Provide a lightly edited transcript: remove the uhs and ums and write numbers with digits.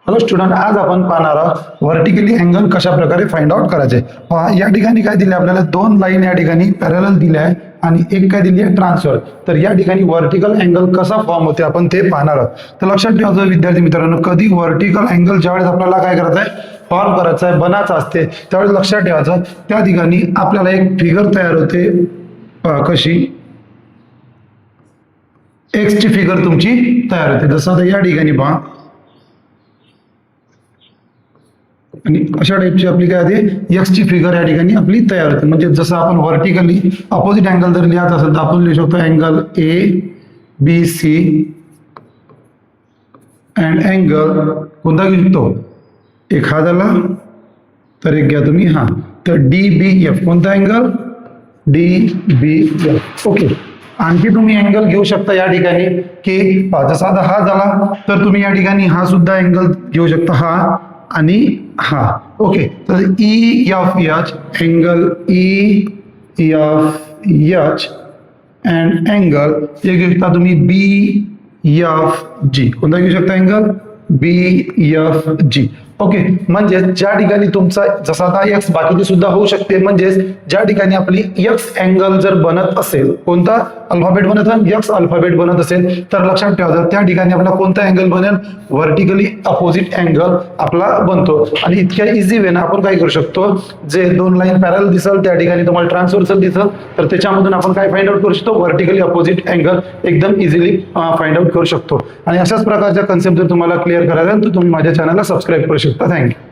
Hello student, आज आपण पाहणार आहोत व्हर्टिकली अँगल कशा प्रकारे फाइंड आउट करायचे. पहा, या ठिकाणी काय दिले आपल्याला, दोन लाईन या ठिकाणी पॅरलल दिल्या आहे आणि एक काय दिली आहे ट्रान्सफर. तर या ठिकाणी व्हर्टिकल अँगल कसा फॉर्म होते आपण ते पाहणार आहोत. तर लक्षात ठेवायचं विद्यार्थी मित्रांनो, कधी व्हर्टिकल अँगल ज्यावेळेस आपल्याला काय करायचं आहे, फॉर्म करायचा आहे, बनायचं असते, त्यावेळेस लक्षात ठेवायचं त्या ठिकाणी आपल्याला एक फिगर तयार होते. कशी एक्स ची फिगर तुमची तयार होते. जसं आता या ठिकाणी पहा, आणि अशा टाईपची आपली काय होते, एक्स ची फिगर या ठिकाणी आपली तयार होते. म्हणजे जसं आपण व्हर्टिकली अपोजिट अँगल जर लिहायचं असेल तर आपण लिहू शकतो angle A B C and angle कोणता घेऊ शकतो, एक हा झाला, तर एक घ्या तुम्ही हा, तर डी बी एफ. कोणता अँगल, डी बी एफ. ओके. आणखी तुम्ही अँगल घेऊ शकता या ठिकाणी की जसा आता हा झाला तर तुम्ही या ठिकाणी हा सुद्धा अँगल घेऊ शकता, हा आणि हा. ओके. तर E F H angle, E F H and angle हे घेऊ शकता तुम्ही बी एफ जी. कोणता घेऊ शकता अँगल, बी एफ जी. ओके. म्हणजे ज्या ठिकाणी तुमचा जसा आता एक्स बाकीची सुद्धा होऊ शकते, म्हणजे ज्या ठिकाणी आपली एक्स अँगल जर बनत असेल, कोणता अल्फाबेट बनत असेल, एक्स अल्फाबेट बनत असेल, तर लक्षात ठेवायचं त्या ठिकाणी आपला कोणता अँगल बनेल, व्हर्टिकली अपोजिट अँगल आपला बनतो. आणि इतक्या इझी वे ना आपण काय करू शकतो, जे दोन लाईन पॅरल दिसल त्या ठिकाणी तुम्हाला ट्रान्सव्हर्सल दिसल, तर त्याच्यामधून आपण काय फाइंड आउट करू शकतो, व्हर्टिकली अपोजिट अँगल एकदम इझिली फाइंड आउट करू शकतो. आणि अशाच प्रकारच्या कन्सेप्ट जर तुम्हाला क्लिअर करायचा तर तुम्ही माझ्या चॅनलला सबस्क्राईब करू शकता. थँक्यू.